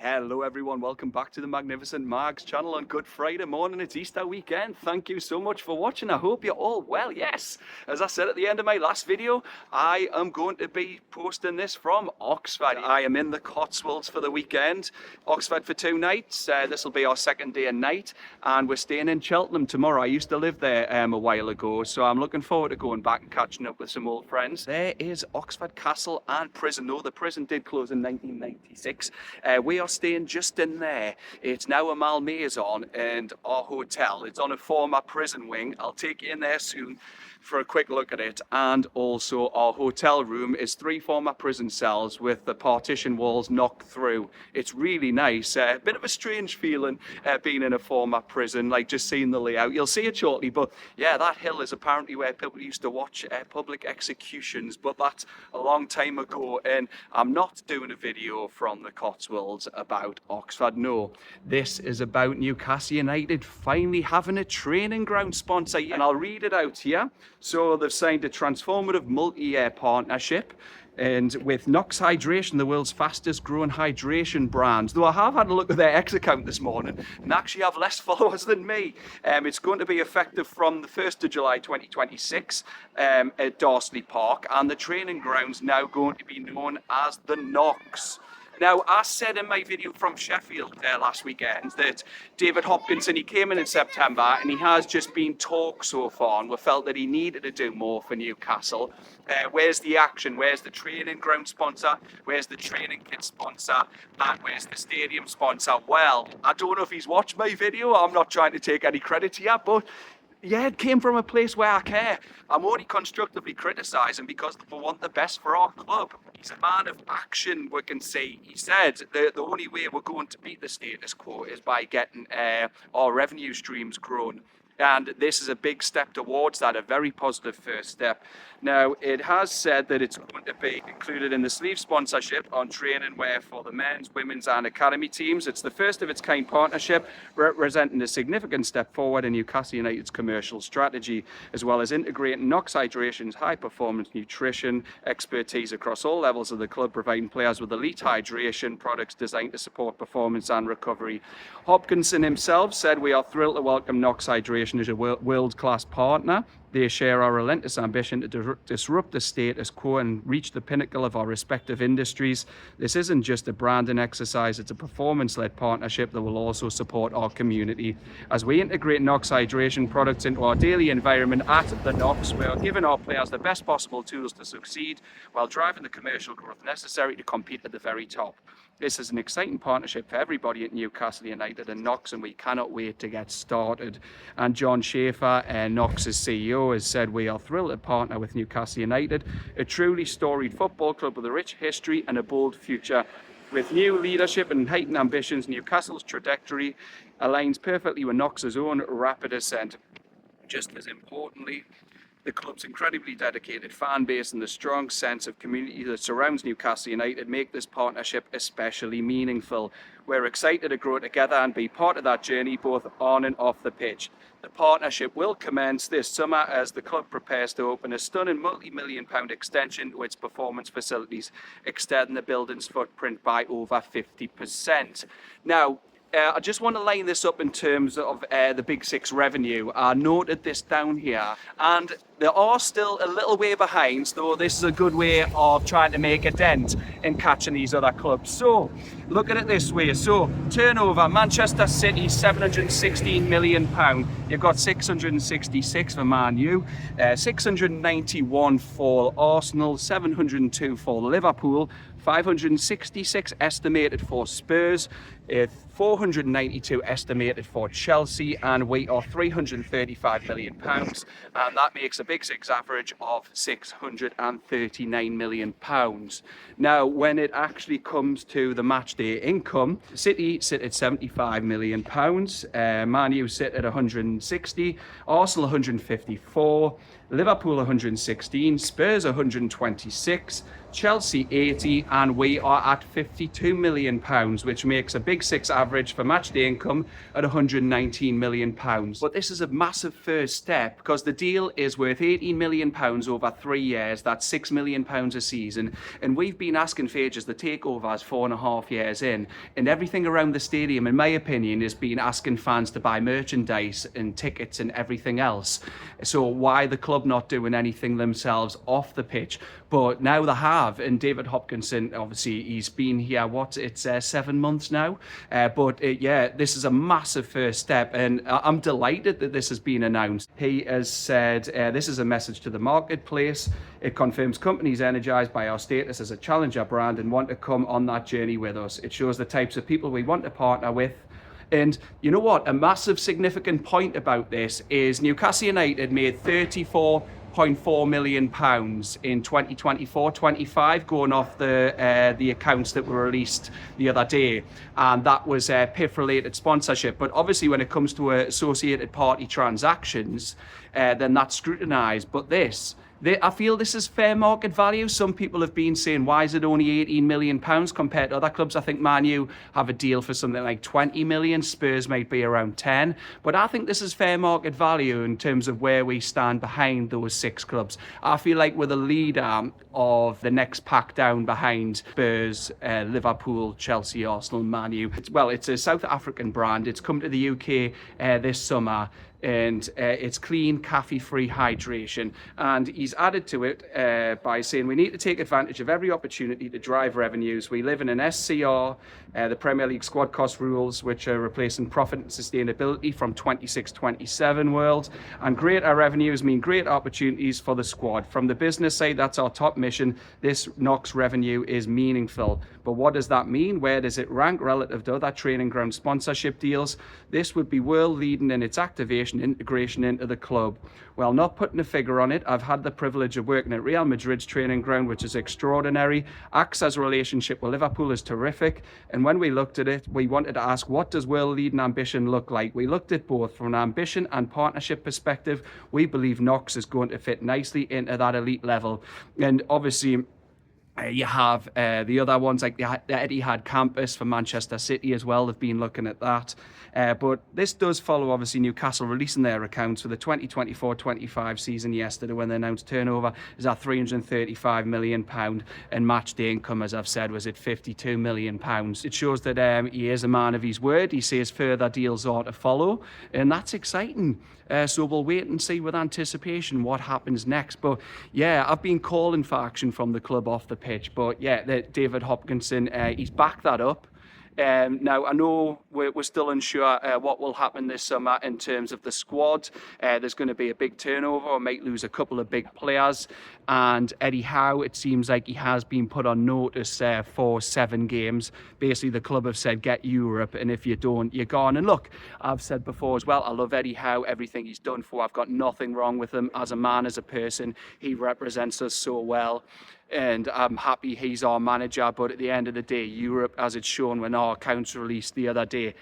Hello everyone, welcome back to the Magnificent Mags channel on Good Friday morning. It's Easter weekend. Thank you so much for watching. I hope you're all well. Yes, as I said at the end of my last video, I am going to be posting this from Oxford. I am in the Cotswolds for the weekend. Oxford for 2 nights. This will be our second day and night, and we're staying in Cheltenham tomorrow. I used to live there a while ago, so I'm looking forward to going back and catching up with some old friends. There is Oxford Castle and Prison, though the prison did close in 1996. We are staying just in there. It's now a Malmaison, and our hotel, it's on a former prison wing. I'll take you in there soon for a quick look at it. And also our hotel room is 3 former prison cells with the partition walls knocked through. It's really nice. A bit of a strange feeling being in a former prison, like just seeing the layout. You'll see it shortly, but yeah, that hill is apparently where people used to watch public executions, but that's a long time ago, and I'm not doing a video from the Cotswolds about Oxford. No, this is about Newcastle United finally having a training ground sponsor, and I'll read it out here. So they've signed a transformative multi-year partnership and with NUFC Hydration, the world's fastest growing hydration brand. Though I have had a look at their X account this morning and actually have less followers than me. It's going to be effective from the 1st of July 2026 at Dorsley Park, and the training ground's now going to be known as the NUFC. Now, I said in my video from Sheffield last weekend that David Hopkinson, he came in September and he has just been talked so far, and we felt that he needed to do more for Newcastle. Where's the action? Where's the training ground sponsor? Where's the training kit sponsor? And where's the stadium sponsor? Well, I don't know if he's watched my video. I'm not trying to take any credit here, but yeah, it came from a place where I care. I'm only constructively criticising because we want the best for our club. He's a man of action, we can see. He said the only way we're going to beat the status quo is by getting our revenue streams grown. And this is a big step towards that, a very positive first step. Now, it has said that it's going to be included in the sleeve sponsorship on training wear for the men's, women's and academy teams. It's the first of its kind partnership, representing a significant step forward in Newcastle United's commercial strategy, as well as integrating NUFC Hydration's high-performance nutrition expertise across all levels of the club, providing players with elite hydration products designed to support performance and recovery. Hopkinson himself said, "We are thrilled to welcome NUFC Hydration as a world-class partner. They share our relentless ambition to disrupt the status quo and reach the pinnacle of our respective industries. This isn't just a branding exercise, it's a performance-led partnership that will also support our community. As we integrate NUFC Hydration products into our daily environment at the NUFC, we are giving our players the best possible tools to succeed while driving the commercial growth necessary to compete at the very top. This is an exciting partnership for everybody at Newcastle United and NUFC, and we cannot wait to get started." And John Schaefer, NUFC's CEO, has said, "We are thrilled to partner with Newcastle United, a truly storied football club with a rich history and a bold future. With new leadership and heightened ambitions, Newcastle's trajectory aligns perfectly with NUFC's own rapid ascent. Just as importantly, the club's incredibly dedicated fan base and the strong sense of community that surrounds Newcastle United make this partnership especially meaningful. We're excited to grow together and be part of that journey both on and off the pitch. The partnership will commence this summer as the club prepares to open a stunning multi-million-pound extension to its performance facilities, extending the building's footprint by over 50%. Now, I just want to line this up in terms of the Big Six revenue. I noted this down here, and they are still a little way behind, though this is a good way of trying to make a dent in catching these other clubs. So, look at it this way. So, turnover, Manchester City, £716 million. You've got 666 for Man U, 691 for Arsenal, 702 for Liverpool, 566 estimated for Spurs, 492 estimated for Chelsea, and we are £335 million, and that makes a Big Six average of £639 million. Now, when it actually comes to the match day income, City sit at £75 million, Man U sit at 160, Arsenal 154, Liverpool 116, Spurs 126, Chelsea 80, and we are at £52 million, which makes a big six average for match day income at £119 million. But this is a massive first step because the deal is worth £18 million over 3 years. That's £6 million a season. And we've been asking for ages. The takeover is 4.5 years in. And everything around the stadium, in my opinion, has been asking fans to buy merchandise and tickets and everything else. So why the club not doing anything themselves off the pitch? But now they have, and David Hopkinson, obviously, he's been here, it's 7 months now. Yeah, this is a massive first step, and I'm delighted that this has been announced. He has said, this is a message to the marketplace. It confirms companies energized by our status as a challenger brand and want to come on that journey with us. It shows the types of people we want to partner with. And you know what? A massive significant point about this is Newcastle United made £34.4 million in 2024-25, going off the accounts that were released the other day, and that was PIF-related sponsorship. But obviously, when it comes to associated party transactions, then that's scrutinised. But I feel this is fair market value. Some people have been saying, why is it only £18 million compared to other clubs? I think Man U have a deal for something like 20 million. Spurs might be around 10. But I think this is fair market value in terms of where we stand behind those 6 clubs. I feel like we're the leader of the next pack down behind Spurs, Liverpool, Chelsea, Arsenal, Man U. It's a South African brand. It's come to the UK this summer. And it's clean, caffeine-free hydration. And he's added to it by saying, we need to take advantage of every opportunity to drive revenues. We live in an SCR, the Premier League squad cost rules, which are replacing profit and sustainability from 26-27 world. And greater revenues mean great opportunities for the squad. From the business side, that's our top mission. This NOX revenue is meaningful. But what does that mean? Where does it rank relative to other training ground sponsorship deals? This would be world leading in its activation integration into the club. Well, not putting a figure on it, I've had the privilege of working at Real Madrid's training ground, which is extraordinary. AXA's relationship with Liverpool is terrific. And when we looked at it, we wanted to ask, what does world leading ambition look like? We looked at both from an ambition and partnership perspective. We believe NOX is going to fit nicely into that elite level. And obviously, you have the other ones like the Etihad campus for Manchester City as well. They've been looking at that. But this does follow, obviously, Newcastle releasing their accounts for the 2024-25 season yesterday when they announced turnover is at £335 million and match day income, as I've said, was at £52 million. It shows that he is a man of his word. He says further deals are to follow, and that's exciting. So we'll wait and see with anticipation what happens next. But yeah, I've been calling for action from the club off the pitch. But yeah, David Hopkinson, he's backed that up. Now, I know we're still unsure what will happen this summer in terms of the squad. There's going to be a big turnover. We might lose a couple of big players. And Eddie Howe, it seems like he has been put on notice for 7 games. Basically, the club have said, get Europe, and if you don't, you're gone. And look, I've said before as well, I love Eddie Howe, everything he's done for. I've got nothing wrong with him as a man, as a person. He represents us so well. And I'm happy he's our manager, but at the end of the day, Europe, as it's shown when our accounts released the other day,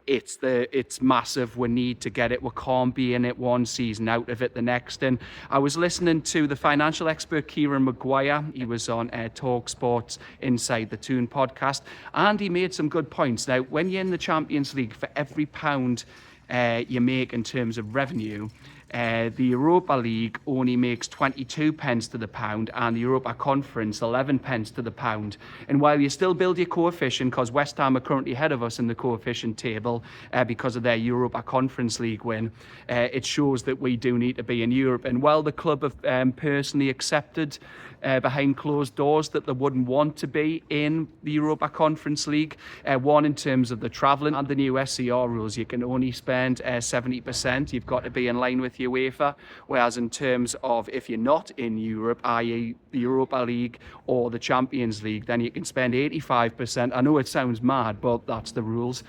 it's massive. We need to get it. We can't be in it one season, out of it the next. And I was listening to the financial expert Kieran Maguire. He was on Talk Sports Inside the Toon podcast, and he made some good points. Now, when you're in the Champions League, for every pound you make in terms of revenue, the Europa League only makes 22 pence to the pound, and the Europa Conference 11 pence to the pound. And while you still build your coefficient, because West Ham are currently ahead of us in the coefficient table because of their Europa Conference League win, it shows that we do need to be in Europe. And while the club have personally accepted behind closed doors that they wouldn't want to be in the Europa Conference League, one in terms of the travelling and the new SCR rules, you can only spend 70%. You've got to be in line with UEFA, whereas in terms of if you're not in Europe, i.e. the Europa League or the Champions League, then you can spend 85%. I know it sounds mad, but that's the rules.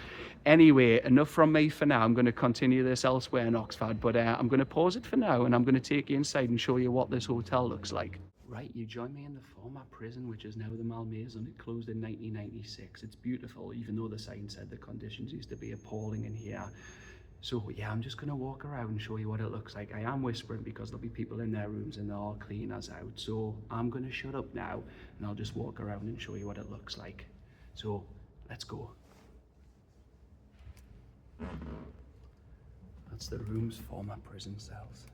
Anyway, enough from me for now. I'm going to continue this elsewhere in Oxford, but I'm going to pause it for now, and I'm going to take you inside and show you what this hotel looks like. Right, you join me in the former prison, which is now the Malmaison. It closed in 1996. It's beautiful, even though the sign said the conditions used to be appalling in here. So yeah, I'm just going to walk around and show you what it looks like. I am whispering because there'll be people in their rooms and they'll all clean us out. So I'm going to shut up now and I'll just walk around and show you what it looks like. So let's go. That's the rooms for my prison cells.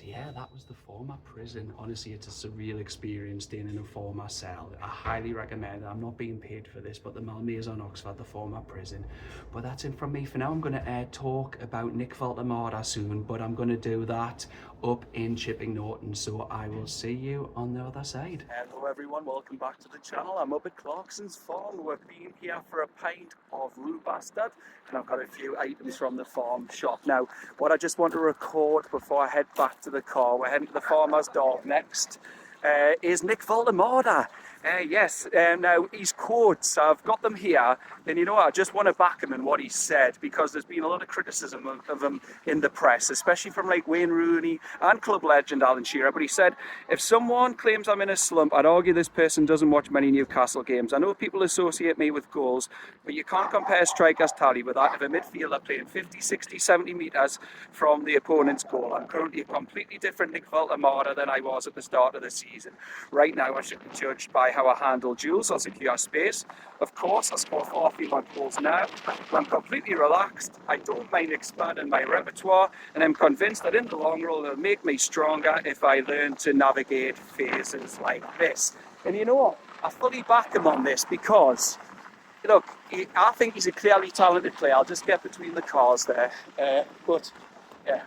Yeah, that was the former prison. Honestly, it's a surreal experience staying in a former cell. I highly recommend it. I'm not being paid for this, but the Malmaze on Oxford, the former prison. But that's it from me for now. I'm going to talk about Nick Faltamara soon, but I'm going to do that up in Chipping Norton. So I will see you on the other side. Hello everyone, welcome back to the channel. I'm up at Clarkson's farm. We've been here for a pint of roux bastard, and I've got a few items from the farm shop. Now, what I just want to record before I head back to the car, we're heading to the farmer's dog next, is Nick Faltamara. Yes, now his quotes, I've got them here, and you know what, I just want to back him in what he said, because there's been a lot of criticism of him in the press, especially from like Wayne Rooney and club legend Alan Shearer. But he said, if someone claims I'm in a slump, I'd argue this person doesn't watch many Newcastle games. I know people associate me with goals, but you can't compare strikers' tally with that of a midfielder playing 50, 60, 70 metres from the opponent's goal. I'm currently a completely different Nick Faltamara than I was at the start of the season. Right now, I should be judged by how I handle duels or secure space. Of course, I score 41 goals now. I'm completely relaxed. I don't mind expanding my repertoire, and I'm convinced that in the long run, it'll make me stronger if I learn to navigate phases like this. And you know what? I fully back him on this because, look, I think he's a clearly talented player. I'll just get between the cars there. But, yeah,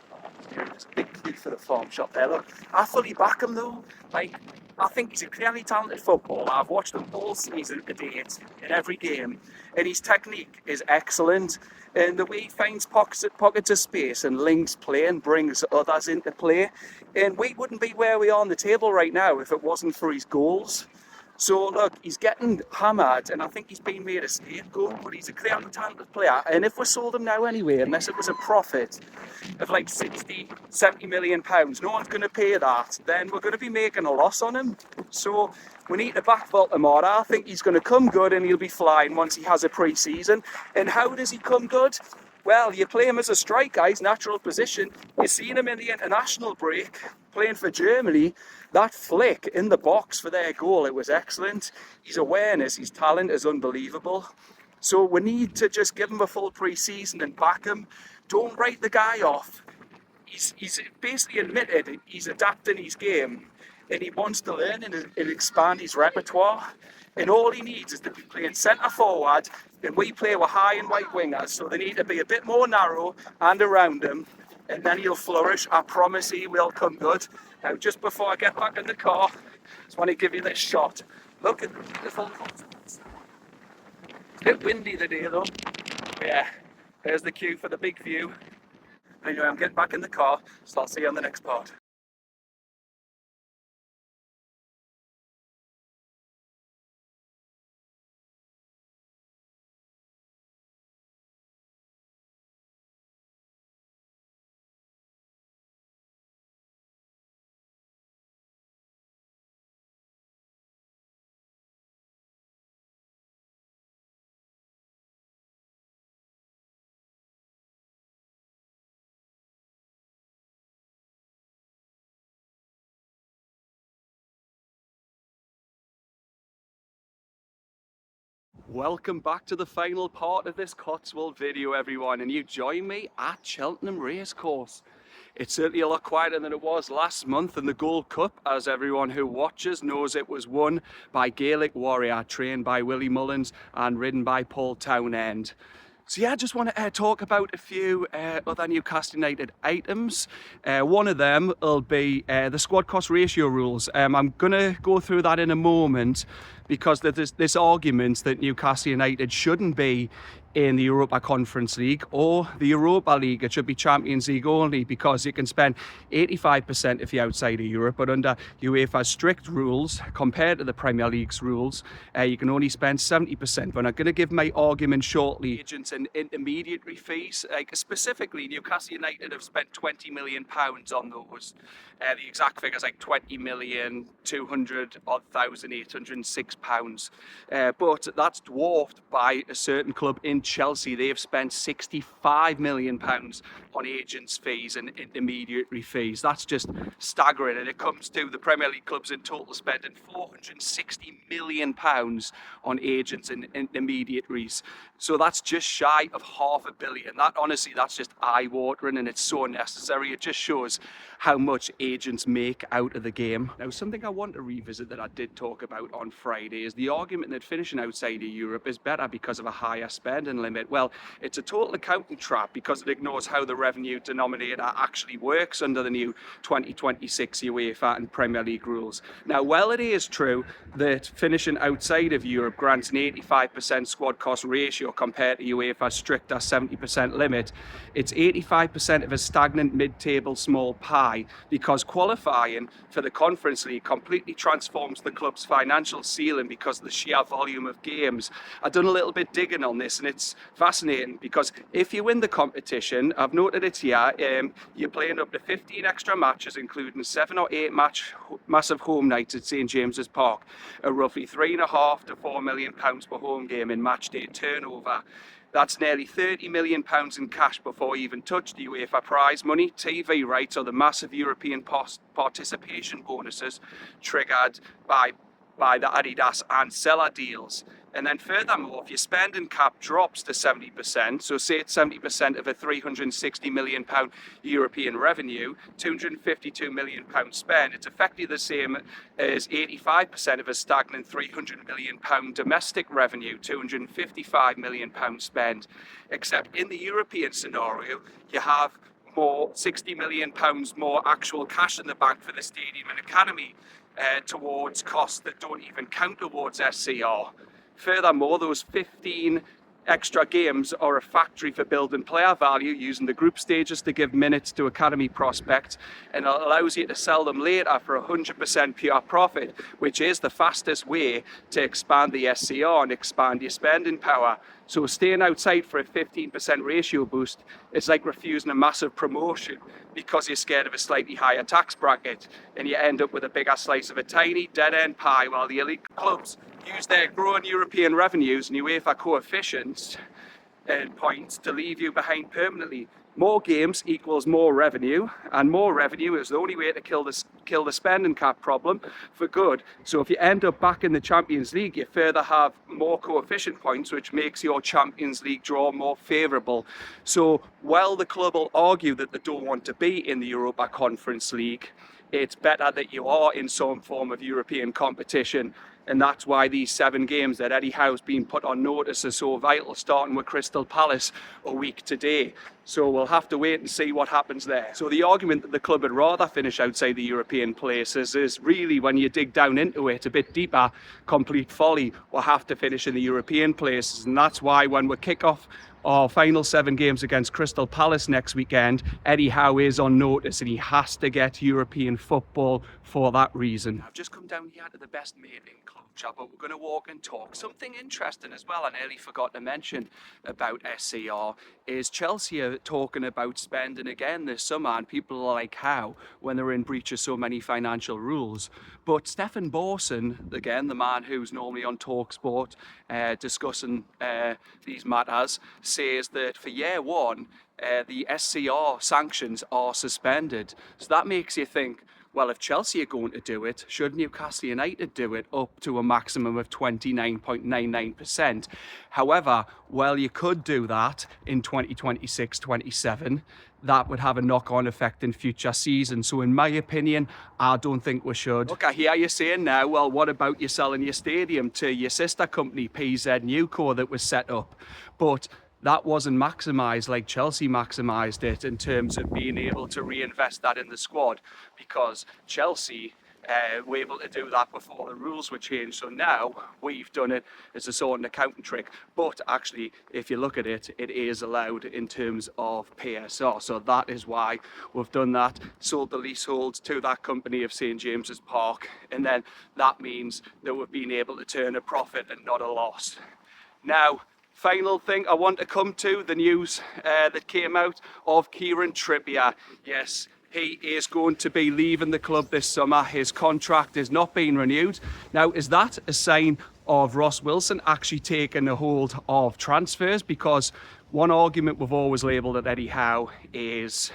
there's a big key for the farm shop there. Look, I fully back him though. Like, I think he's a clearly talented footballer. I've watched him all season to date in every game, and his technique is excellent. And the way he finds pockets of space and links play and brings others into play. And we wouldn't be where we are on the table right now if it wasn't for his goals. So look, he's getting hammered, and I think he's been made a scapegoat, but he's a clearly talented player. And if we sold him now anyway, unless it was a profit of like 60, 70 million pounds, no one's going to pay that, then we're going to be making a loss on him. So we need to back Faltamara. I think he's going to come good and he'll be flying once he has a pre-season. And how does he come good? Well, you play him as a striker, his natural position. You've seen him in the international break, playing for Germany. That flick in the box for their goal, it was excellent. His awareness, his talent is unbelievable. So we need to just give him a full pre-season and back him. Don't write the guy off. He's basically admitted he's adapting his game, and he wants to learn and expand his repertoire. And all he needs is to be playing centre forward, and we play with high and wide wingers, so they need to be a bit more narrow and around him, and then he'll flourish. I promise he will come good. Now, just before I get back in the car, I just want to give you this shot. Look at the full Cotswolds. It's a bit windy today though. Yeah, there's the cue for the big view. Anyway, I'm getting back in the car, so I'll see you on the next part. Welcome back to the final part of this Cotswold video, everyone, and you join me at Cheltenham Racecourse. It's certainly a lot quieter than it was last month in the Gold Cup, as everyone who watches knows it was won by Gaelic Warrior, trained by Willie Mullins and ridden by Paul Townend. So yeah, I just want to talk about a few other Newcastle United items. One of them will be the squad cost ratio rules. I'm going to go through that in a moment because there's this argument that Newcastle United shouldn't be in the Europa Conference League or the Europa League. It should be Champions League only because you can spend 85% if you're outside of Europe, but under UEFA's strict rules compared to the Premier League's rules, you can only spend 70%. But I'm going to give my argument shortly. Agents and intermediary fees, like specifically Newcastle United have spent £20 million on those. The exact figure is like £20,200,806. But that's dwarfed by a certain club in Chelsea. They have spent £65 million on agents' fees and intermediary fees. That's just staggering. And it comes to the Premier League clubs in total spending £460 million on agents and intermediaries. So that's just shy of £500 million. That honestly, that's just eye-watering, and it's so unnecessary. It just shows how much agents make out of the game. Now, something I want to revisit that I did talk about on Friday is the argument that finishing outside of Europe is better because of a higher spending limit. Well, it's a total accounting trap because it ignores how the revenue denominator actually works under the new 2026 UEFA and Premier League rules. Now, while it is true that finishing outside of Europe grants an 85% squad cost ratio compared to UEFA's stricter 70% limit, it's 85% of a stagnant mid-table small pie because qualifying for the Conference League completely transforms the club's financial ceiling because of the sheer volume of games. I've done a little bit digging on this, and it's fascinating because if you win the competition, I've noted it here, you're playing up to 15 extra matches, including 7 or 8 massive home nights at St James's Park, at roughly £3.5 to £4 million per home game in match day turnover. That's nearly £30 million in cash before you even touch the UEFA prize money, TV rights, or the massive European participation bonuses triggered by the Adidas and Seller deals. And then furthermore, if your spending cap drops to 70%, so say it's 70% of a £360 million European revenue, £252 million spend, it's effectively the same as 85% of a stagnant £300 million domestic revenue, £255 million spend. Except in the European scenario, you have more £60 million more actual cash in the bank for the stadium and academy towards costs that don't even count towards SCR. Furthermore, those 15 extra games are a factory for building player value, using the group stages to give minutes to academy prospects, and it allows you to sell them later for 100% pure profit, which is the fastest way to expand the SCR and expand your spending power. So staying outside for a 15% ratio boost is like refusing a massive promotion because you're scared of a slightly higher tax bracket, and you end up with a bigger slice of a tiny dead-end pie, while the elite clubs use their growing European revenues and UEFA coefficients and points to leave you behind permanently. More games equals more revenue, and more revenue is the only way to kill the spending cap problem for good. So if you end up back in the Champions League, you further have more coefficient points, which makes your Champions League draw more favourable. So while the club will argue that they don't want to be in the Europa Conference League, it's better that you are in some form of European competition. And that's why these 7 games that Eddie Howe's been put on notice are so vital, starting with Crystal Palace a week today. So we'll have to wait and see what happens there. So the argument that the club would rather finish outside the European places is really, when you dig down into it a bit deeper, complete folly. We'll have to finish in the European places, and that's why when we kick off our final 7 games against Crystal Palace next weekend, Eddie Howe is on notice, and he has to get European football for that reason. I've just come down here to the best mate in club chat, but we're going to walk and talk. Something interesting as well, I nearly forgot to mention about SCR, is Chelsea are talking about spending again this summer, and people are like, how, when they're in breach of so many financial rules? But Stefan Borson, again, the man who's normally on TalkSport discussing these matters, says that for year one, the SCR sanctions are suspended. So that makes you think, Well, if Chelsea are going to do it, should Newcastle United do it up to a maximum of 29.99%? However, while you could do that in 2026-27, that would have a knock-on effect in future seasons. So in my opinion, I don't think we should. Look, I hear you saying now, well, what about you selling your stadium to your sister company, PZ Newco, that was set up? But that wasn't maximised like Chelsea maximised it in terms of being able to reinvest that in the squad, because Chelsea were able to do that before the rules were changed. So now we've done it as a sort of accounting trick. But actually, if you look at it, it is allowed in terms of PSR. So that is why we've done that, sold the leaseholds to that company of St James's Park. And then that means that we've been able to turn a profit and not a loss. Now, final thing I want to come to, the news that came out of Kieran Trippier. Yes, he is going to be leaving the club this summer. His contract is not being renewed. Now, is that a sign of Ross Wilson actually taking a hold of transfers? Because one argument we've always labelled at Eddie Howe is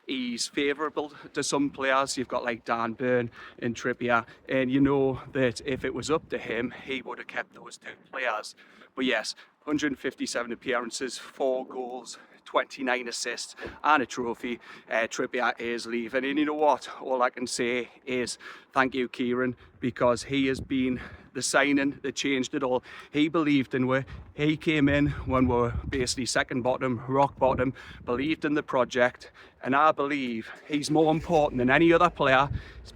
he's favourable to some players. You've got like Dan Burn and Trippier, and you know that if it was up to him, he would have kept those two players. But yes, 157 appearances, 4 goals, 29 assists and a trophy. Trippier is leaving, and you know what, all I can say is thank you, Kieran, because he has been the signing that changed it all. He believed in we. He came in when we were basically second bottom, rock bottom, believed in the project, and I believe he's more important than any other player.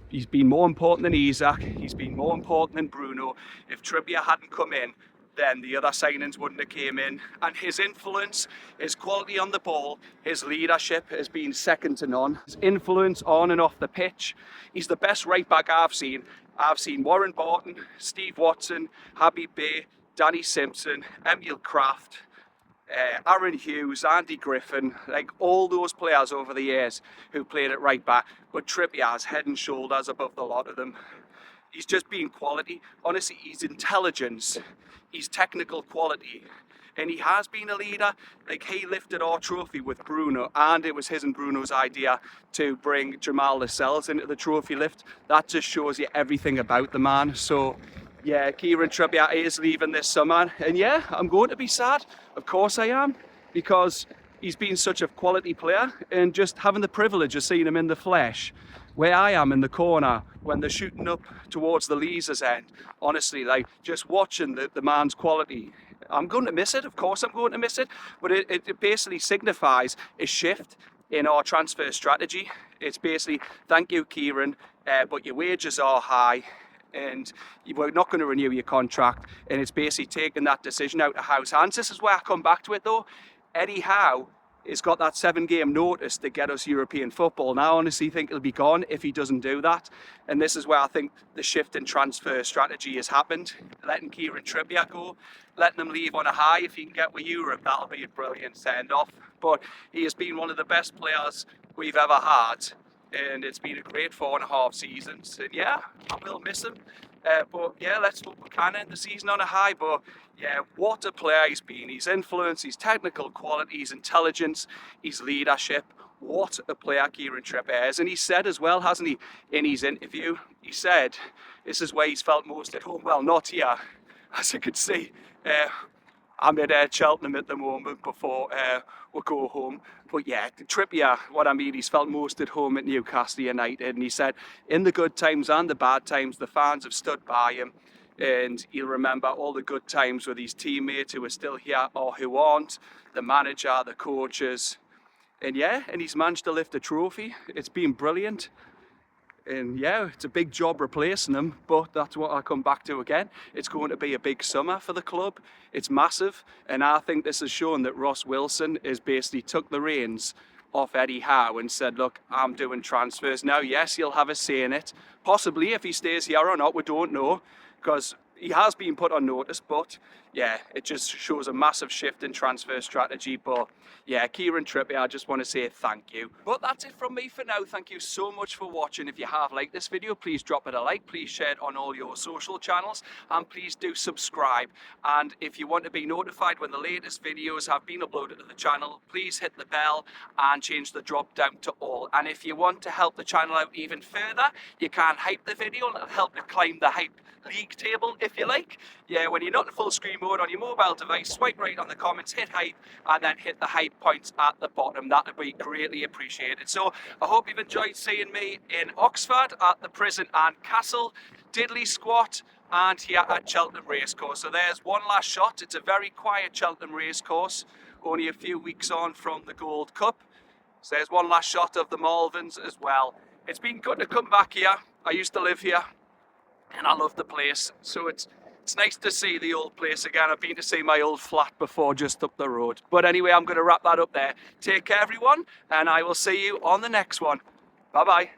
He's been more important than Isak, he's been more important than Bruno. If Trippier hadn't come in, then the other signings wouldn't have came in. And his influence, his quality on the ball, his leadership has been second to none. His influence on and off the pitch, he's the best right back I've seen. I've seen Warren Barton, Steve Watson, Habib Bey, Danny Simpson, Emil Kraft, Aaron Hughes, Andy Griffin, like all those players over the years who played at right back. But Trippier's head and shoulders above the lot of them. He's just been quality. Honestly, his intelligence, his technical quality, and he has been a leader. Like, he lifted our trophy with Bruno, and it was his and Bruno's idea to bring Jamal Lascelles into the trophy lift. That just shows you everything about the man. So yeah, Kieran Trippier is leaving this summer, and yeah, I'm going to be sad. Of course I am, because he's been such a quality player, and just having the privilege of seeing him in the flesh, where I am in the corner when they're shooting up towards the Leazer's end, honestly, like, just watching the man's quality, I'm going to miss it. Of course I'm going to miss it, but it basically signifies a shift in our transfer strategy. It's basically, thank you, Kieran, but your wages are high and we're not going to renew your contract, and it's basically taking that decision out of Howe's hands. This is where I come back to it though. Eddie Howe has got that 7-game notice to get us European football. Now I honestly think it'll be gone if he doesn't do that. And this is where I think the shift in transfer strategy has happened. Letting Kieran Trippier go, letting him leave on a high. If he can get with Europe, that'll be a brilliant send-off. But he has been one of the best players we've ever had, and it's been a great 4.5 seasons. And yeah, I will miss him. But yeah, let's hope we can end the season on a high. But yeah, what a player he's been. His influence, his technical quality, his intelligence, his leadership. What a player Kieran Trippier is. And he said as well, hasn't he, in his interview, he said this is where he's felt most at home. Well, not here, as you can see. I'm at Cheltenham at the moment before we go home. But yeah, Trippier, what I mean, he's felt most at home at Newcastle United. And he said, in the good times and the bad times, the fans have stood by him. And he'll remember all the good times with his teammates who are still here or who aren't, the manager, the coaches. And yeah, and he's managed to lift a trophy. It's been brilliant. And yeah, it's a big job replacing him, but that's what I come back to again. It's going to be a big summer for the club. It's massive, and I think this has shown that Ross Wilson has basically took the reins off Eddie Howe and said, look, I'm doing transfers now. Yes, he'll have a say in it. Possibly if he stays here or not, we don't know, because he has been put on notice, but yeah, it just shows a massive shift in transfer strategy. But yeah, Kieran Trippier, I just want to say thank you. But that's it from me for now. Thank you so much for watching. If you have liked this video, please drop it a like, please share it on all your social channels, and please do subscribe. And if you want to be notified when the latest videos have been uploaded to the channel, please hit the bell and change the drop down to all. And if you want to help the channel out even further, you can hype the video and it'll help it climb the hype league table, if you like. Yeah, when you're not in full screen mode on your mobile device, swipe right on the comments, hit hype, and then hit the hype points at the bottom. That would be greatly appreciated. So I hope you've enjoyed seeing me in Oxford at the Prison and Castle, DiddlySquat, and here at Cheltenham Racecourse. So there's one last shot. It's a very quiet Cheltenham Racecourse, only a few weeks on from the Gold Cup. So there's one last shot of the Malverns as well. It's been good to come back here. I used to live here and I love the place. So it's nice to see the old place again. I've been to see my old flat before, just up the road. But anyway, I'm going to wrap that up there. Take care, everyone, and I will see you on the next one. Bye-bye.